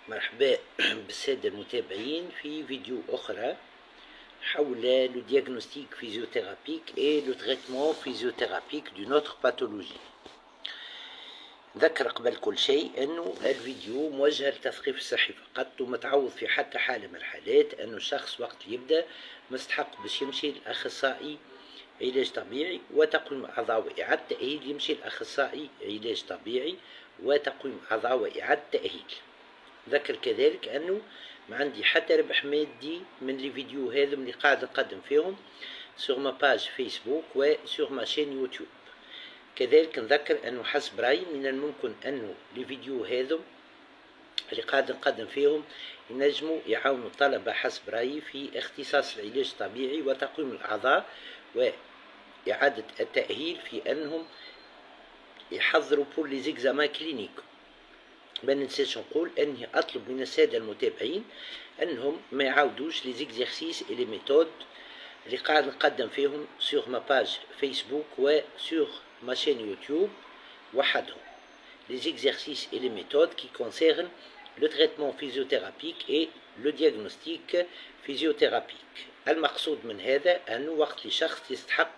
مرحبا بالسادة المتابعين في فيديو أخرى حول le diagnostic physiothérapique et le traitement physiothérapique d'une autre pathologie. ذكر قبل كل شيء أنه الفيديو موجه للتثقيف الصحي فقط ومتعوض في حتى حالة من الحالات أنه الشخص وقت يبدأ مستحق باش يمشي لأخصائي علاج طبيعي وتقويم أعضاء وإعادة تأهيل، يمشي لأخصائي علاج طبيعي وتقويم أعضاء وإعادة تأهيل. ذكر كذلك أنه ما عندي حتى ربح مادي من لي فيديو هذم اللي قاعد نقدم فيهم سور ما باج فيسبوك وسور ما شين يوتيوب. كذلك نذكر أنه حسب رأيي من الممكن أنه لي فيديو هذم اللي قاعد نقدم فيهم ينجموا يعاونوا الطلبة حسب رأيي في اختصاص العلاج الطبيعي وتقويم الأعضاء وإعادة التأهيل في أنهم يحضروا بور لي زيكزامان كلينيك. ما ننساش نقول اني اطلب من الساده المتابعين انهم ما يعاودوش لي زيكزيرسيس اي لي ميثود اللي قاعد نقدم فيهم سور ما باج فيسبوك وسور ما شين يوتيوب وحدهم. لي زيكزيرسيس اي لي ميثود كي كونسيرن لو تريتمون فيزيوثيرابيك اي لو دياغنوستيك فيزيوثيرابيك. المقصود من هذا انه وقت اللي شخص يستحق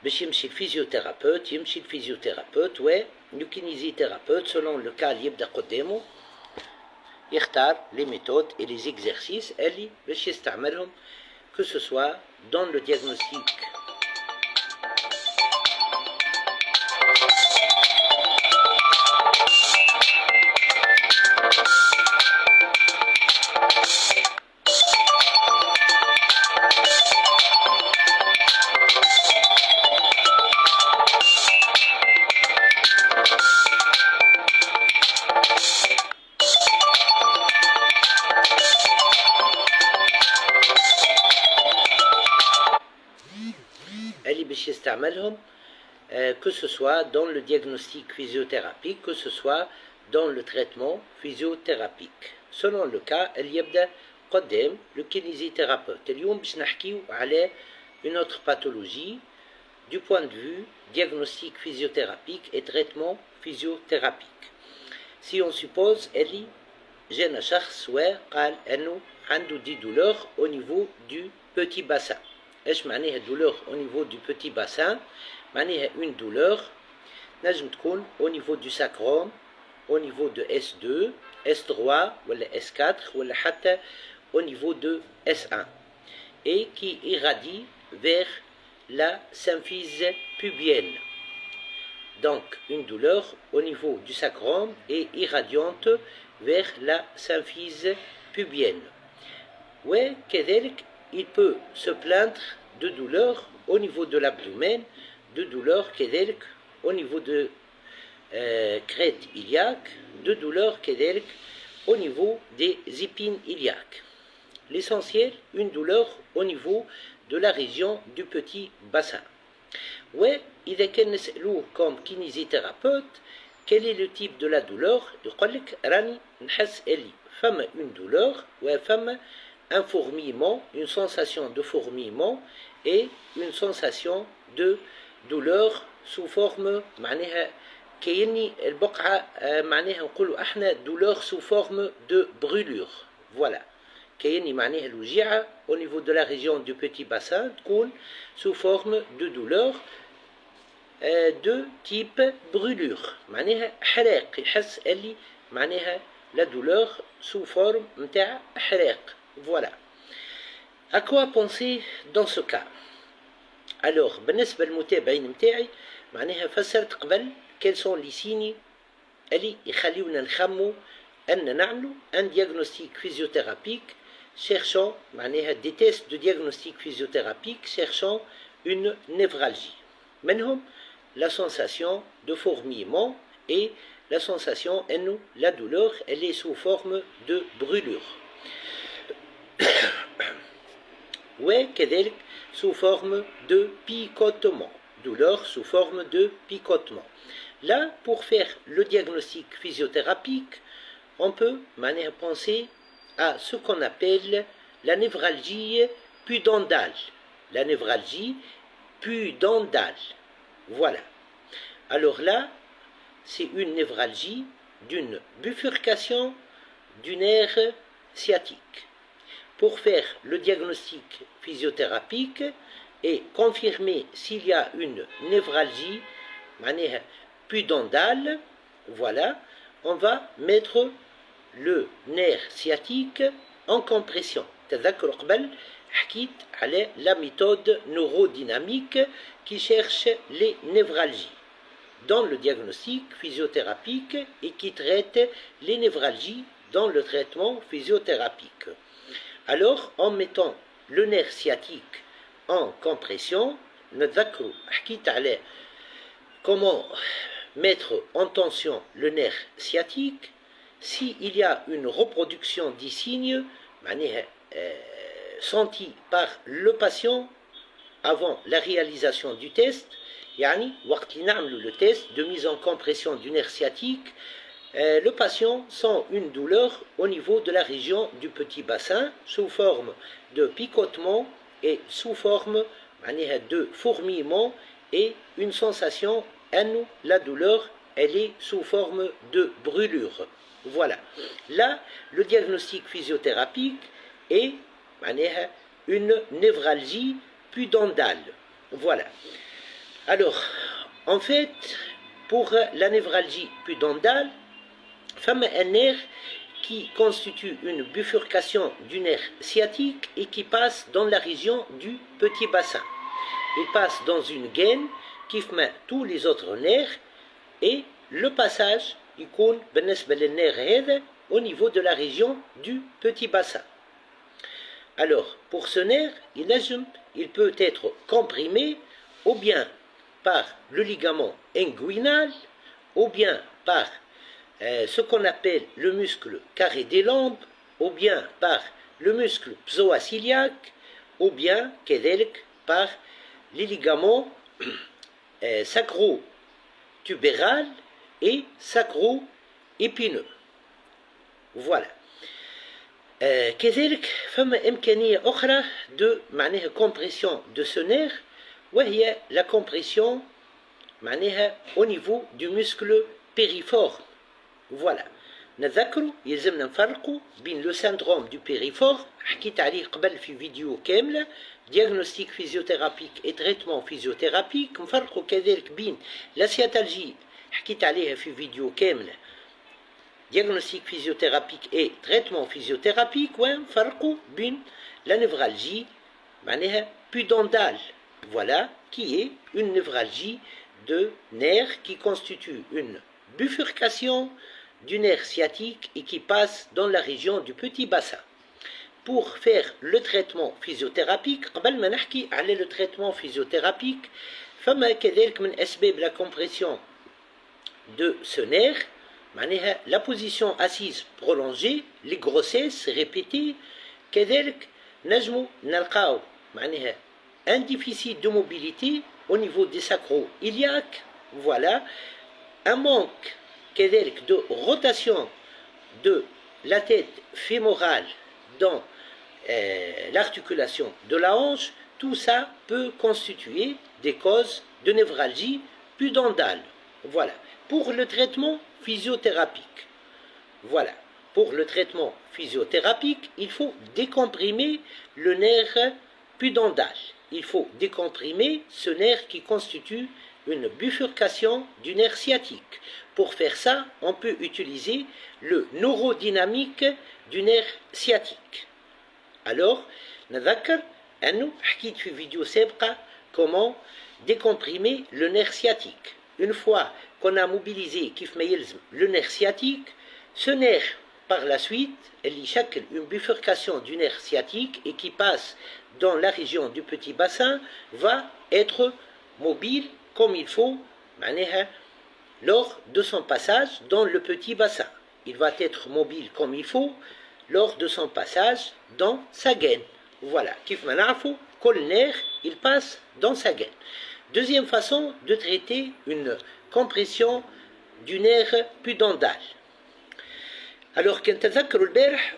باش يمشي الفيزيوثيرابوت يمشي الفيزيوثيرابوت والكينيزيثيرابوت سولون لو كا اللي يبدا قدامه يختار لي ميثود اي لي زيكزيرسيس اللي باش يستعملهم كو سو سوا دون لو دياغنوستيك يستعملهم que ce soit dans le diagnostic physiothérapique, que ce soit dans le traitement physiothérapique. Selon le cas, اللي يبدأ قدام le kinésithérapeute. اليوم باش نحكيو على une autre pathologie du point de vue diagnostic physiothérapique et traitement physiothérapique. Si on suppose اللي جانا شخص وقال أنه عنده دي douleurs au niveau du petit bassin. ايش معناها douleur au niveau du petit bassin؟ معناها une douleur نجم تكون au niveau du sacrum, au niveau de S2, S3 ولا S4 ولا حتى au niveau de S1 et qui irradie vers la symphyse pubienne. Donc une douleur au niveau du sacrum et irradiante vers la symphyse pubienne. وكذلك il peut se plaindre de douleurs au niveau de l'abdomen, de douleurs كذلك au niveau de crête iliaque, de douleurs كذلك au niveau des épines iliaques. L'essentiel, une douleur au niveau de la région du petit bassin. وإذا كان نسألوه comme kinésithérapeute quel est le type de la douleur يقول لك راني نحس اللي فما une douleur وفما un fourmillement, une sensation de fourmillement et une sensation de douleur sous forme معناها كأني البقعة معناها نقولوا احنا douleur sous forme de brûlure. Voilà. كأني معناها الوجيعة au niveau de la région du petit bassin تكون sous forme de douleur de type brûlure. معناها حراق يحس اللي معناها la douleur sous forme نتاع حراق. Voilà. À quoi penser dans ce cas? Alors, بالنسبة للمتابعين متاعي معناها فسرت قبل quels sont les signes اللي يخليونا نخمو أن نعملوا un diagnostic physiothérapique cherchant معناها des tests de diagnostic physiothérapique cherchant une névralgie. منهم la sensation de fourmillement et la sensation أنه la douleur elle est sous forme de brûlure. وكذلك sous forme de picotement, douleur sous forme de picotement. Là, pour faire le diagnostic physiothérapique, on peut penser à ce qu'on appelle la névralgie pudendale. La névralgie pudendale. Voilà. Alors là, c'est une névralgie d'une bifurcation du nerf sciatique. Pour faire le diagnostic physiothérapique et confirmer s'il y a une névralgie pudendale, voilà, on va mettre le nerf sciatique en compression. تذكر قبل حكيت على la méthode neurodynamique qui cherche les névralgies dans le diagnostic physiothérapique et qui traite les névralgies dans le traitement physiothérapique. Alors, en mettant le nerf sciatique en compression, نتذكروا حكيت على comment mettre en tension le nerf sciatique. S'il y a une reproduction des signes sentis par le patient avant la réalisation du test, وقت اللي نعملوا le test de mise en compression du nerf sciatique, le patient sent une douleur au niveau de la région du petit bassin sous forme de picotement et sous forme de fourmillement et une sensation, la douleur, elle est sous forme de brûlure. Voilà. Là, le diagnostic physiothérapique est une névralgie pudendale. Voilà. Alors, en fait, pour la névralgie pudendale, un nerf qui constitue une bifurcation du nerf sciatique et qui passe dans la région du petit bassin. Il passe dans une gaine qui fait tous les autres nerfs et le passage يكون بالنسبة للنير هذا au niveau de la région du petit bassin. Alors, pour ce nerf, il peut être comprimé ou bien par le ligament inguinal, ou bien par ce qu'on appelle le muscle carré des lombes, ou bien par le muscle psoasiliaque, ou bien par les ligaments sacro-tubéral et sacro-épineux. Voilà. كذلك فما إمكانية أخرى de معناها compression de ce nerf وهي la compression معناها au niveau du muscle périforme. Voilà. نذكروا يلزمنا نفرقوا بين le syndrome du périforme حكيت عليه قبل في فيديو كاملة diagnostic physiothérapique et traitement physiothérapique. نفرقوا كذلك بين la sciatalgie حكيت عليها في فيديو كاملة diagnostic physiothérapique et traitement physiothérapique ونفرقوا بين la névralgie معناها pudendale. Voilà qui est une névralgie de nerf qui constitue une bifurcation du nerf sciatique et qui passe dans la région du petit bassin. Pour faire le traitement physiothérapique, قبل ما نحكي على le traitement physiothérapique, فما كذلك من أسباب la compression de ce nerf, la position assise prolongée, les grossesses répétées, كذلك نجمو نلقاو un déficit de mobilité au niveau des sacro-iliaques, voilà, un manque كذلك de rotation de la tête fémorale dans l'articulation de la hanche. Tout ça peut constituer des causes de névralgie pudendale. Voilà. Pour le traitement physiothérapique, voilà. Pour le traitement physiothérapique, il faut décomprimer le nerf pudendal. Il faut décomprimer ce nerf qui constitue une bifurcation du nerf sciatique. Pour faire ça, on peut utiliser le neurodynamique du nerf sciatique. Alors, نذكر أنه حكيت في فيديو سابقة comment décomprimer le nerf sciatique. Une fois qu'on a mobilisé كيف ما يلزم le nerf sciatique, ce nerf par la suite اللي يشكل une bifurcation du nerf sciatique et qui passe dans la région du petit bassin va être mobile comme il faut lors de son passage dans le petit bassin. Il va être mobile comme il faut lors de son passage dans sa gaine. Voilà, كيف ما نعرفوا كل nerf il passe dans sa gaine. Deuxième façon de traiter une compression du nerf pudendal. Alors كنت تذكروا البارح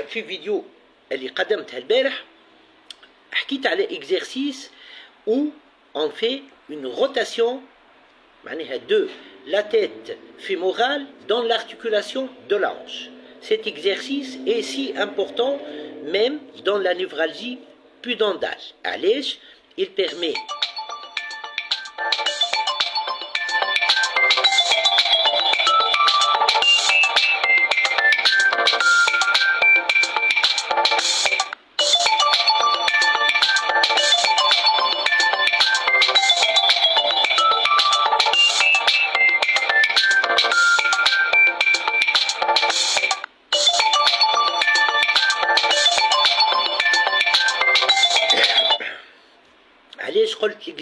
في فيديو اللي قدمتها البارح حكيت على exercice où on fait une rotation de la tête fémorale dans l'articulation de la hanche. cet exercice est si important même dans la névralgie pudendale. علاش il permet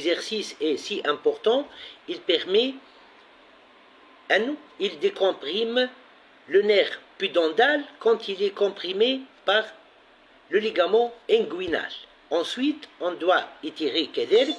l'exercice est si important, il permet, il décomprime le nerf pudendal quand il est comprimé par le ligament inguinal. Ensuite, on doit étirer كذلك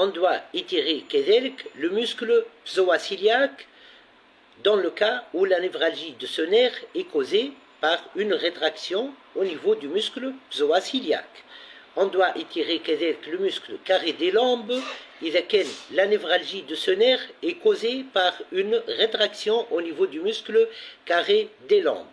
on doit étirer le muscle psoasiliaque dans le cas où la névralgie de ce nerf est causée par une rétraction au niveau du muscle psoasiliaque. On doit étirer le muscle carré des lambes et la névralgie de ce nerf est causée par une rétraction au niveau du muscle carré des lambes.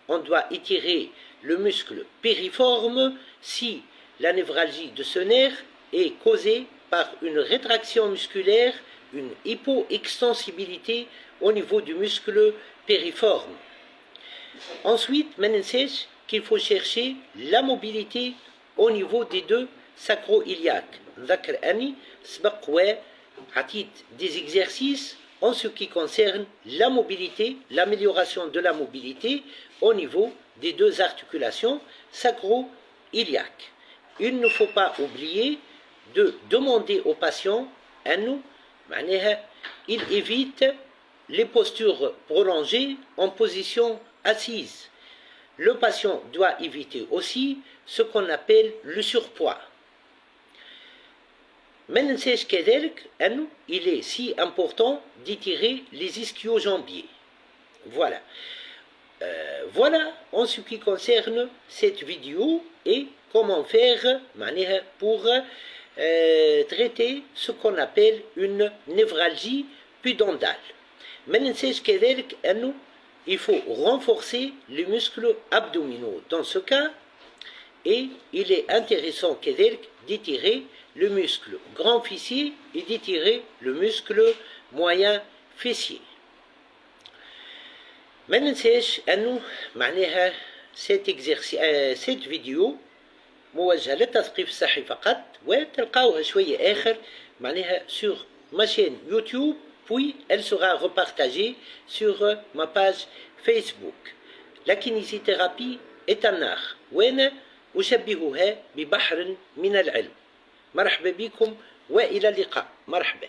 On doit étirer le muscle périforme si la névralgie de ce nerf est causée par une rétraction musculaire, une hypoextensibilité au niveau du muscle périforme. Ensuite, qu'il faut chercher la mobilité au niveau des deux sacro-iliaques. Des exercices en ce qui concerne la mobilité, l'amélioration de la mobilité au niveau des deux articulations sacro-iliaques. Il ne faut pas oublier de demander aux patients, il évite les postures prolongées en position assise. Le patient doit éviter aussi ce qu'on appelle le surpoids. Il est si important d'étirer les ischio-jambiers. Voilà. Voilà en ce qui concerne cette vidéo et comment faire pour traiter ce qu'on appelle une névralgie pudendale. Il faut renforcer les muscles abdominaux dans ce cas et il est intéressant d'étirer le muscle grand fessier et d'étirer le muscle moyen fessier. ما ننساش أنه معناها cette vidéo موجهة للتثقيف الصحي فقط وتلقاوها شوية آخر معناها sur ma chaîne YouTube puis elle sera repartagée sur ma page Facebook. La kinésithérapie est un art وأنا أشبهها ببحر من العلم. مرحبا بكم وإلى اللقاء. مرحبا.